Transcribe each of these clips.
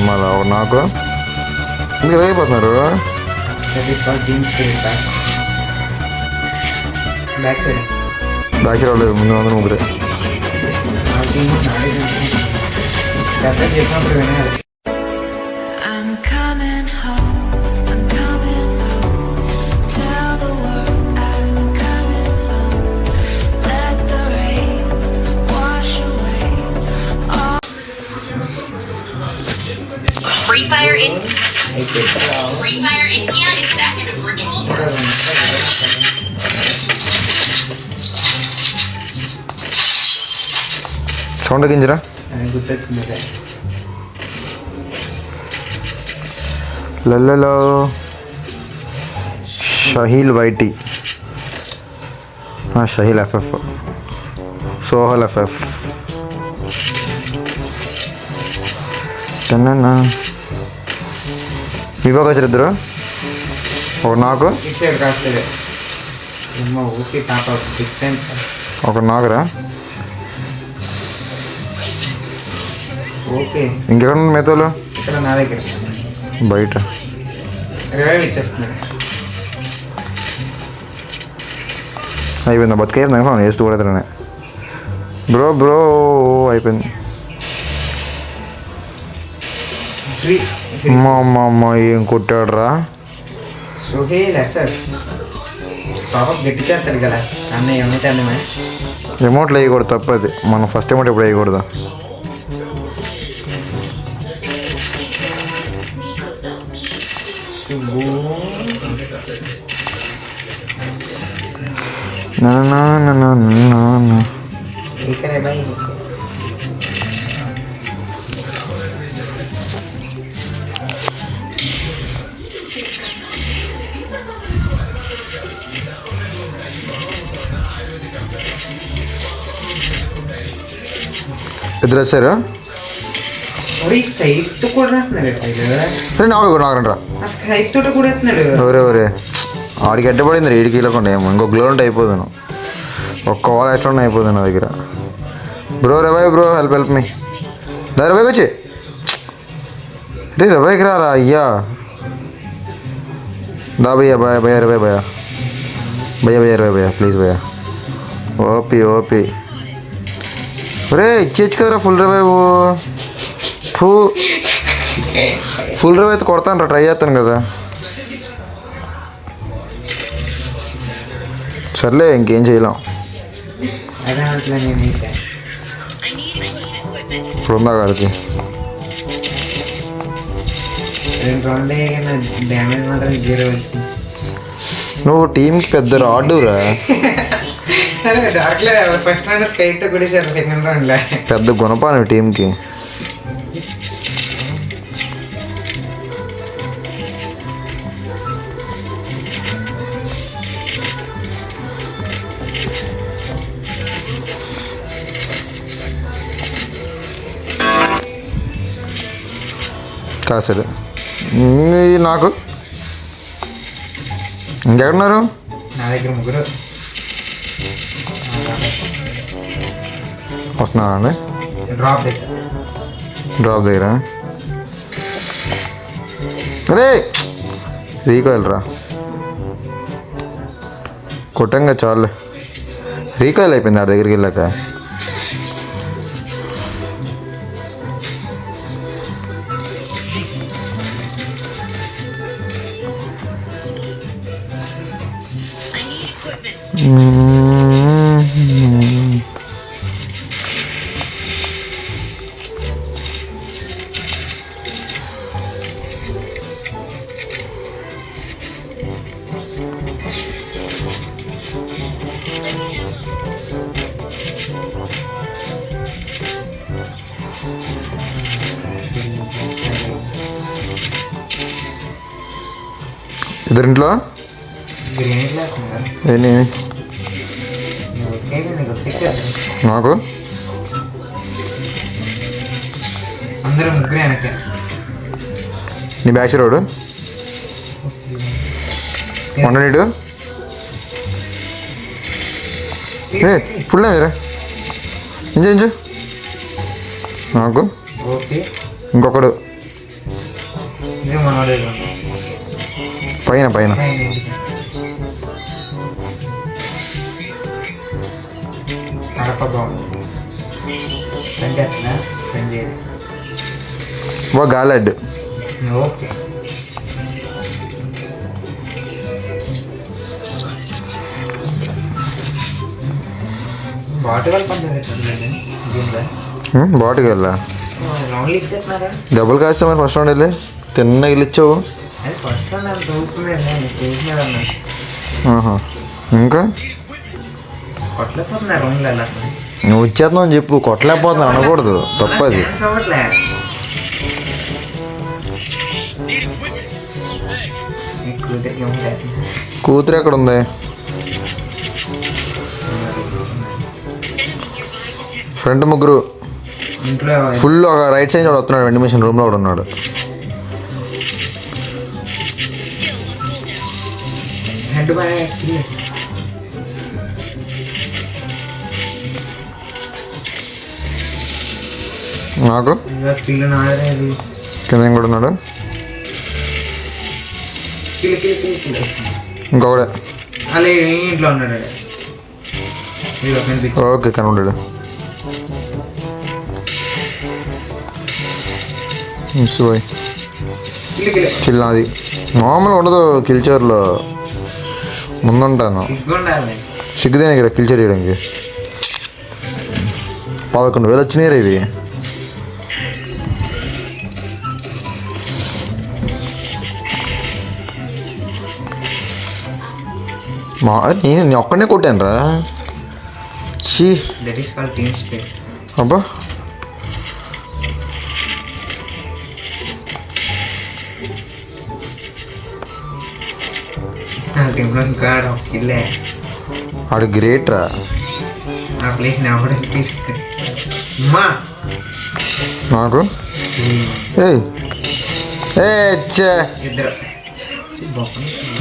మళ్ళా నాకు మీరు అయిపోతున్నారు. బ్యాక్ సైడ్ అవ్వలేదు, ముందు వందల ముగ్గురే. Free Fire India is back in a virtual world. Sound తగ్గించరా. లల్లో Shaheel YT, Shaheel FF, Sohail FF. విభాగ్ వచ్చారు ఇద్దరు. ఒక నాకు ఒక నాకురా. ఇంకెక్కడ మేతలు నా దగ్గర బయట రివైవ్ ఇచ్చేస్తున్నాడు. అయిపోయిందా? బతికేయింది అనుకో, వేస్ట్ కూడా బ్రో బ్రో అయిపోయింది. అమ్మ ఏం కొట్టాడురా. గట్టి చేస్తాడు కదా అన్న. ఏమైతే అన్నమే రిమోట్లు వేయకూడదు, తప్పది. మనం ఫస్ట్ రిమోట్ ఎప్పుడు వేయకూడదు. ఇద్దరు వచ్చారు. ఎవరెవరే ఆడికి ఎట్టబడింది 7 కిలోకుండా. ఏమో ఇంకో గ్లోంట్ అయిపోతాను. ఒక్క వాల్ ఎట్లా అయిపోతుంది నా దగ్గర. బ్రో రవాయ్ బ్రో, హెల్ప్ మీ. దా రవాయ్కి వచ్చి రే, రవాయ్కి రారా అయ్యా. దా భయ్యా భయ భయ రవాయ్ భయ్యా భయ్యా భయ్యా రవాయ్ భయ్యా ప్లీజ్ భయ్యా. OP OP. రే ఇచ్చేచ్చు కదరా ఫుల్ రవాయ్. ఫుల్ రవాయ్ అయితే కొడతాను రా, ట్రై చేస్తాను కదా. సర్లే ఇంకేం చేయలేం. బృందా గారికి నువ్వు టీంకి పెద్ద రాడురా. పెద్ద గుణపాను టీంకి. కాసడు నాకు ఇంకెక్కడున్నారు? నా దగ్గర ముగ్గురు వస్తున్నానండి. డ్రాప్ దగ్గర రే రీకాయిల్ రా. కొట్టంగా చాలు. రీకాయిల్ అయిపోయింది ఆ దగ్గరికి వెళ్ళాక. ఇద్దరింట్లో ఏంటి నాకు అందరూ ముగ్గురే వెనక. నీ బ్యాచ్ రోడ్ వండనీడు ఫుల్ రా. ఇంచు నాకు ఇంకొకడు ఇది మనోడే పైన పైన కడప బాగుంది పని చేస్తుందా పని చేయదు గాలెడ్ ఓకే బాటిల్ పని దీనిలో బాటుకి వెళ్ళా రౌండ్లు ఇచ్చేస్తున్నారా డబ్బులు కాస్తే మరి ఫస్ట్ రౌండ్ వెళ్ళి తిన్న ఇచ్చావు. అది ఫస్ట్ రౌండ్ అది చూస్తున్నాను చూసినారన్నా ఆహా. ఇంకా కొట్టలేకపోతున్నారు రౌండ్లు అలా అసలు నువ్వు ఇచ్చేస్తున్నావు అని చెప్పు, కొట్టలేకపోతున్నాను అనకూడదు, తప్పది. కావట్లే కూతురికి ఏముంటాయి కూతురు ఎక్కడ ఉంది? ఫ్రంట్ ముగ్గురు ఇంట్లో ఫుల్ ఒక రైట్ సైడ్ కూడా వస్తున్నాడు, వెంటిలేషన్ రూమ్లో కూడా ఉన్నాడు. హెడ్ బాగా నాకు కిల్లు నాడేది కింద కూడా ఉన్నాడు. కిల్లు కిల్లు కిల్లు కిల్లు ఇంకొకడే అలా ఇంట్లో ఉన్నాడు ఇదిగో కనిపించి ఓకే కనుండాడు. పోయి కిల్లు కిల్లు కిల్ నాది మామూలుగా ఉండదు, కిల్చర్లో ముందుంటాను. సిగ్గుండాలి సిగ్గుదేనికి రా కిల్చర్ చేయడానికి. 11,000 వచ్చినాయి రా ఇవి. నేను ఒక్కడనే కొట్టాను రా. చీ that is called team spirit అబ్బా. నా టీంలో ఇంకా కిల్లే ఆడు గ్రేట్ రా. ఆ ప్లేస్ ని అప్పుడే తీసుకుంది అమ్మా నాకు ఏయ్ ఏ చ్చే. ఇద్దరు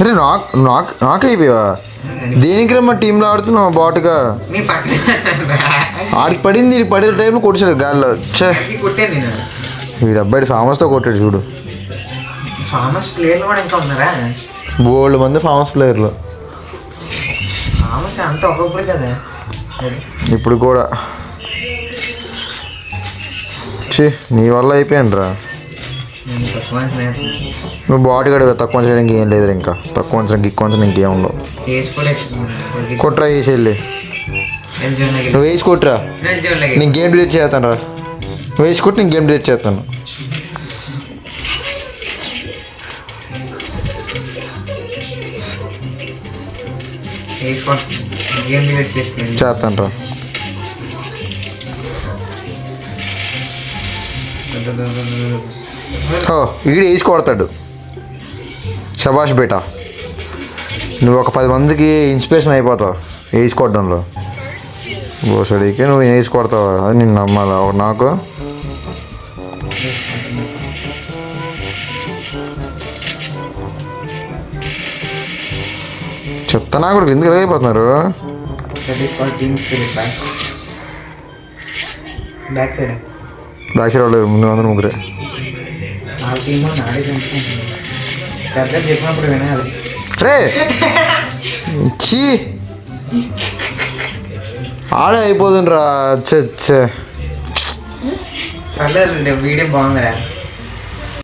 అరే నాకు అయిపోయావా? దేనికి రా మా టీంలో ఆడుతున్నావు బాటుగా? నీ పక్కన ఆడికి పడింది, ఇది పడే టైంలో కొట్టాడు గాల్లో. ఛే కొట్టాను నేను ఈ అబ్బాయి ఫామస్తో కొట్టాడు చూడు. ఫామస్ ప్లేయర్లు కూడా ఇంకా ఉన్నారా? బోల్డ్ మంది ఫామస్ ప్లేయర్లు ఫామస్ అంతా ఒకప్పుడు కదా ఇప్పుడు కూడా. ఛీ నీ వల్ల అయిపోయాను రా. నేను తక్కువ నువ్వు బాటు గడు తక్కువ చేయడానికి ఏం లేదు, ఇంకా తక్కువ ఉంచడానికి ఎక్కువ ఉంచడానికి ఇంకేం ఉండవు. వేసి కూడా కొట్రా వేసి వెళ్ళి నువ్వు వేసి కొట్టురా, నేను గేమ్ డిలీట్ చేస్తాను రా. నువ్వు వేసి కొట్టి నేను గేమ్ డిలీట్ చేస్తాను. చేస్తాను రా. వీడు వేసి కొడతాడు. శబాష్ బేటా, నువ్వు ఒక 10 మందికి ఇన్స్పిరేషన్ అయిపోతావు వేసి కొట్టడంలో. బోసడికి నువ్వు వేసి కొడతావు, అది నేను నమ్మాలా? నాకు చెత్త నా కూడా ఎందుకు అయిపోతున్నారు? బ్యాక్ సైడ్ బ్యాక్ సైడ్ వాళ్ళు ముందు అందరూ ముగ్గురే. ఆ టీమ్ నాడే చంపుకుంటుంది. పెద్ద చెప్పినప్పుడు వినాలి. రే చీ ఆడే అయిపోతుంది రా. పర్లేదు వీడియో బాగుందిరా.